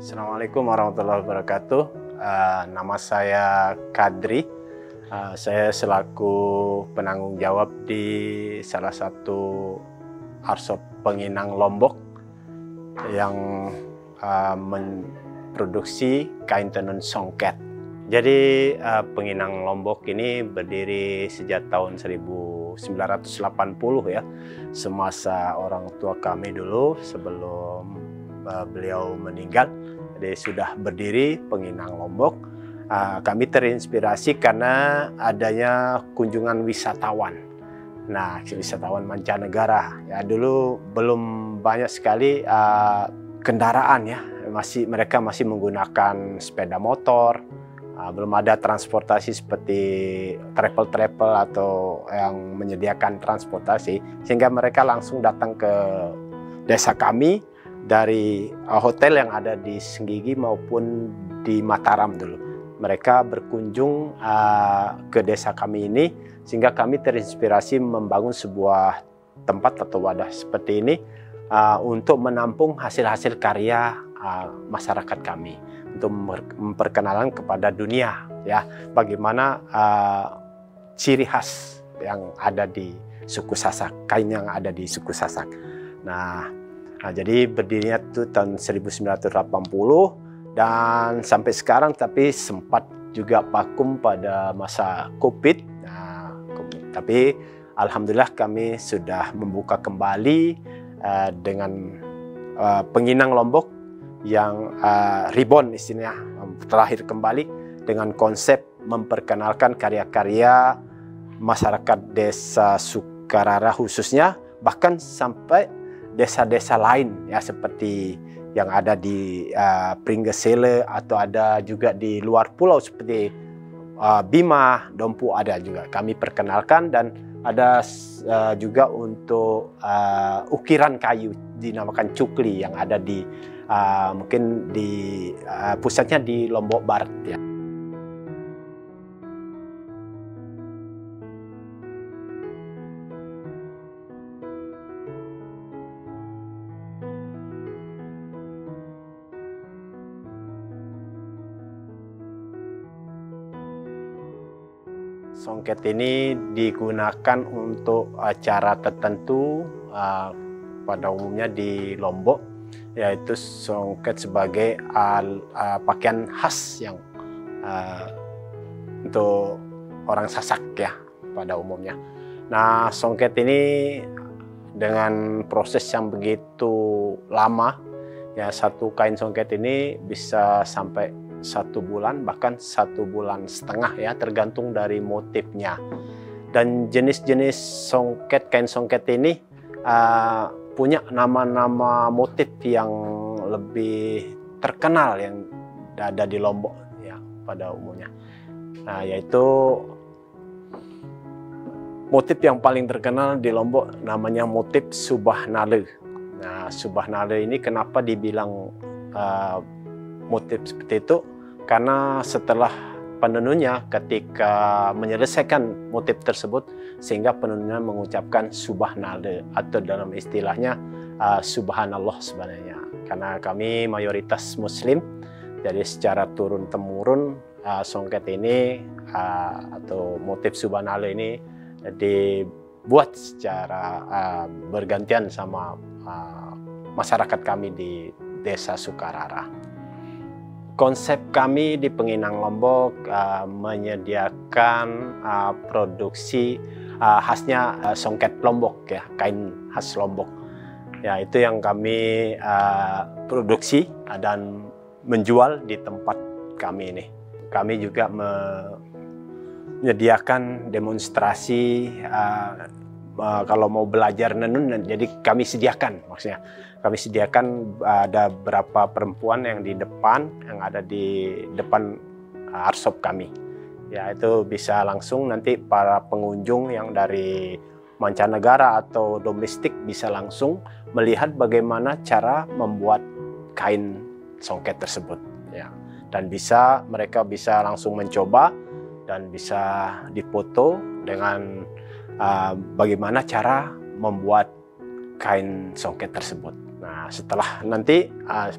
Assalamualaikum warahmatullahi wabarakatuh. Nama saya Kadri. Saya selaku penanggung jawab di salah satu arshop penginang Lombok yang memproduksi kain tenun songket. Jadi penginang Lombok ini berdiri sejak tahun 1980 ya, semasa orang tua kami dulu sebelum beliau meninggal. Jadi sudah berdiri penginang Lombok. Kami terinspirasi karena adanya kunjungan wisatawan. Nah, wisatawan mancanegara. Ya, dulu belum banyak sekali kendaraan ya. Mereka masih menggunakan sepeda motor. Belum ada transportasi seperti travel atau yang menyediakan transportasi, sehingga mereka langsung datang ke desa kami dari hotel yang ada di Senggigi maupun di Mataram dulu. Mereka berkunjung ke desa kami ini, sehingga kami terinspirasi membangun sebuah tempat atau wadah seperti ini untuk menampung hasil-hasil karya masyarakat kami, untuk memperkenalkan kepada dunia ya bagaimana ciri khas yang ada di suku Sasak, kain yang ada di suku Sasak. Nah, jadi berdirinya itu tahun 1980 dan sampai sekarang, tapi sempat juga vakum pada masa Covid. Tapi alhamdulillah kami sudah membuka kembali dengan penginang Lombok yang reborn istilahnya, terakhir kembali dengan konsep memperkenalkan karya-karya masyarakat desa Sukarara khususnya, bahkan sampai desa-desa lain ya, seperti yang ada di Pringgesele atau ada juga di luar pulau seperti Bima, Dompu ada juga kami perkenalkan, dan ada juga untuk ukiran kayu dinamakan cukli yang ada di mungkin di pusatnya di Lombok Barat ya. Songket ini digunakan untuk acara tertentu pada umumnya di Lombok, yaitu songket sebagai pakaian khas yang untuk orang Sasak ya pada umumnya. Nah, songket ini dengan proses yang begitu lama ya, satu kain songket ini bisa sampai 1 bulan, bahkan 1,5 bulan ya, tergantung dari motifnya. Dan jenis-jenis songket, kain songket ini punya nama-nama motif yang lebih terkenal yang ada di Lombok ya pada umumnya. Nah, yaitu motif yang paling terkenal di Lombok namanya motif Subah Nale. Nah, Subah Nale ini kenapa dibilang motif seperti itu? Karena setelah penenunnya ketika menyelesaikan motif tersebut, sehingga penenunnya mengucapkan Subhanallah, atau dalam istilahnya Subhanallah sebenarnya. Karena kami mayoritas Muslim, jadi secara turun-temurun songket ini atau motif Subhanallah ini dibuat secara bergantian sama masyarakat kami di desa Sukarara. Konsep kami di Penginang Lombok menyediakan produksi khasnya songket Lombok ya, kain khas Lombok. Ya, itu yang kami produksi dan menjual di tempat kami ini. Kami juga menyediakan demonstrasi kalau mau belajar nenun, jadi kami sediakan, maksudnya kami sediakan ada beberapa perempuan yang ada di depan arshop kami. Ya, itu bisa langsung nanti para pengunjung yang dari mancanegara atau domestik bisa langsung melihat bagaimana cara membuat kain songket tersebut ya. Dan mereka bisa langsung mencoba dan bisa dipoto dengan bagaimana cara membuat kain songket tersebut. Nah, setelah nanti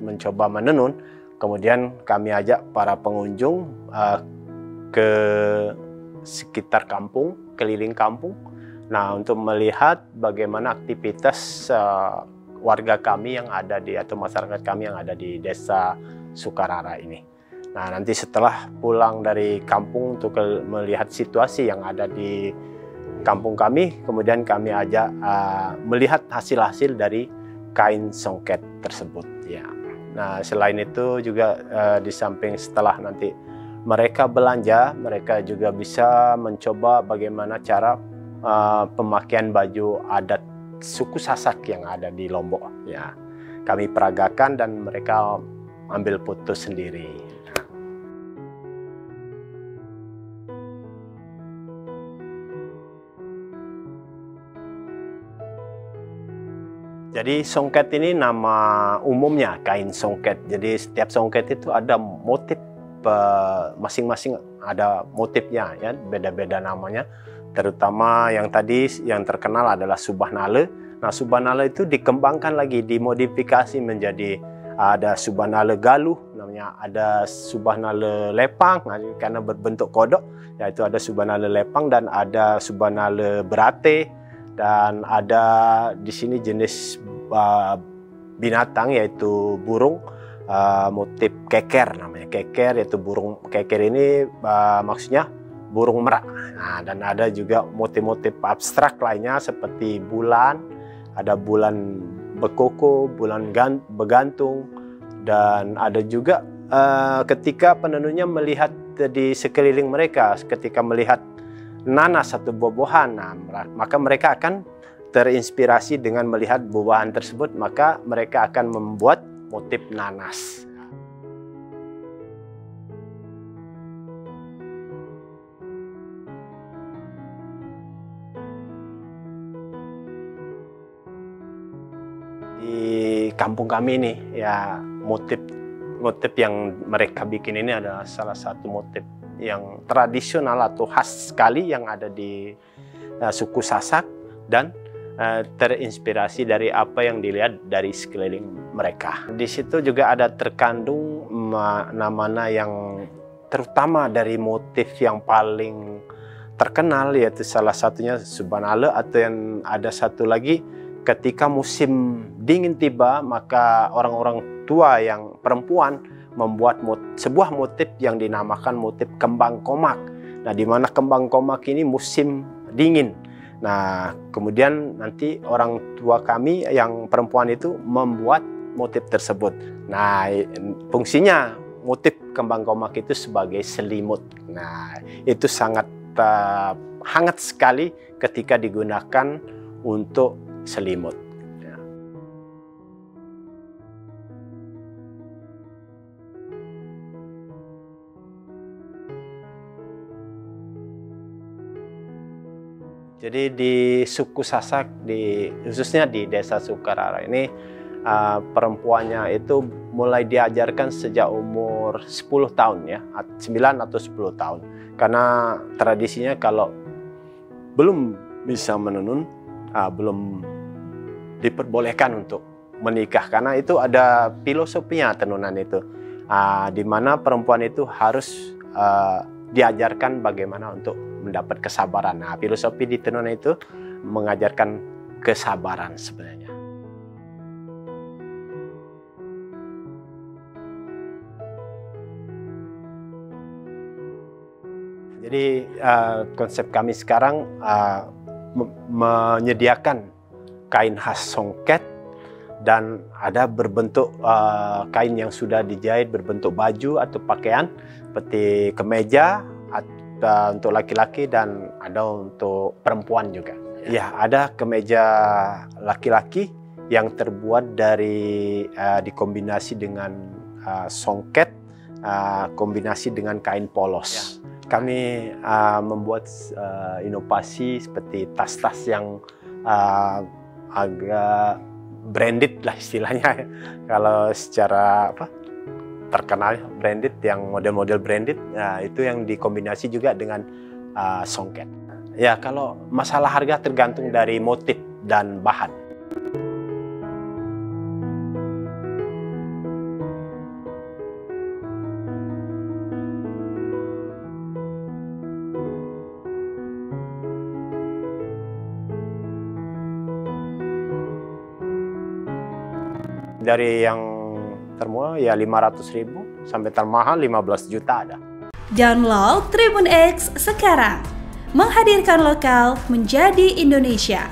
mencoba menenun, Kemudian kami ajak para pengunjung ke sekitar kampung, keliling kampung. Nah, untuk melihat bagaimana aktivitas warga kami yang ada atau masyarakat kami yang ada di Desa Sukarara ini. Nah, nanti setelah pulang dari kampung untuk melihat situasi yang ada di kampung kami, kemudian kami ajak melihat hasil-hasil dari kain songket tersebut. Ya. Nah, selain itu juga di samping setelah nanti mereka belanja, mereka juga bisa mencoba bagaimana cara pemakaian baju adat suku Sasak yang ada di Lombok. Ya, kami peragakan dan mereka ambil foto sendiri. Jadi songket ini nama umumnya kain songket. Jadi setiap songket itu ada motif masing-masing, ada motifnya ya, beda-beda namanya. Terutama yang tadi yang terkenal adalah Subah Nale. Nah, Subah Nale itu dikembangkan lagi, dimodifikasi menjadi ada Subah Nale Galuh namanya, ada Subah Nale Lepang karena berbentuk kodok, yaitu ada Subah Nale Lepang dan ada Subah Nale Berate, dan ada di sini jenis binatang yaitu burung, motif keker namanya, keker yaitu burung keker ini maksudnya burung merak. Nah, dan ada juga motif-motif abstrak lainnya seperti bulan, ada bulan bekoko, bulan begantung, dan ada juga ketika penenunnya melihat di sekeliling mereka, ketika melihat nanas atau buah-buahan, nah, maka mereka akan terinspirasi dengan melihat buah-buahan tersebut, maka mereka akan membuat motif nanas. Di kampung kami ini ya, motif yang mereka bikin ini adalah salah satu motif yang tradisional atau khas sekali yang ada di suku Sasak, dan terinspirasi dari apa yang dilihat dari sekeliling mereka. Di situ juga ada terkandung mana-mana yang terutama dari motif yang paling terkenal, yaitu salah satunya Subah Nale, atau yang ada satu lagi ketika musim dingin tiba, maka orang-orang tua yang perempuan membuat sebuah motif yang dinamakan motif kembang komak. Nah, di mana kembang komak ini musim dingin. Nah, kemudian nanti orang tua kami yang perempuan itu membuat motif tersebut. Nah, fungsinya motif kembang komak itu sebagai selimut. Nah, itu sangat hangat sekali ketika digunakan untuk selimut. Jadi di suku Sasak, khususnya di Desa Sukarara ini, perempuannya itu mulai diajarkan sejak umur 10 tahun ya, 9 atau 10 tahun. Karena tradisinya kalau belum bisa menenun, belum diperbolehkan untuk menikah, karena itu ada filosofinya tenunan itu, di mana perempuan itu harus diajarkan bagaimana untuk mendapat kesabaran. Nah, filosofi di tenunan itu mengajarkan kesabaran sebenarnya. Jadi konsep kami sekarang menyediakan kain khas songket, dan ada berbentuk kain yang sudah dijahit berbentuk baju atau pakaian seperti kemeja untuk laki-laki dan ada untuk perempuan juga. Ya, ada kemeja laki-laki yang terbuat dari dikombinasi dengan songket, kombinasi dengan kain polos. Ya. Kami membuat inovasi seperti tas-tas yang agak branded lah istilahnya. Kalau secara terkenal branded, yang model-model branded, nah, itu yang dikombinasi juga dengan songket. Ya, kalau masalah harga tergantung dari motif dan bahan. Dari yang termurah ya 500.000 sampai termahal 15 juta ada. Download Tribun X sekarang. Menghadirkan lokal menjadi Indonesia.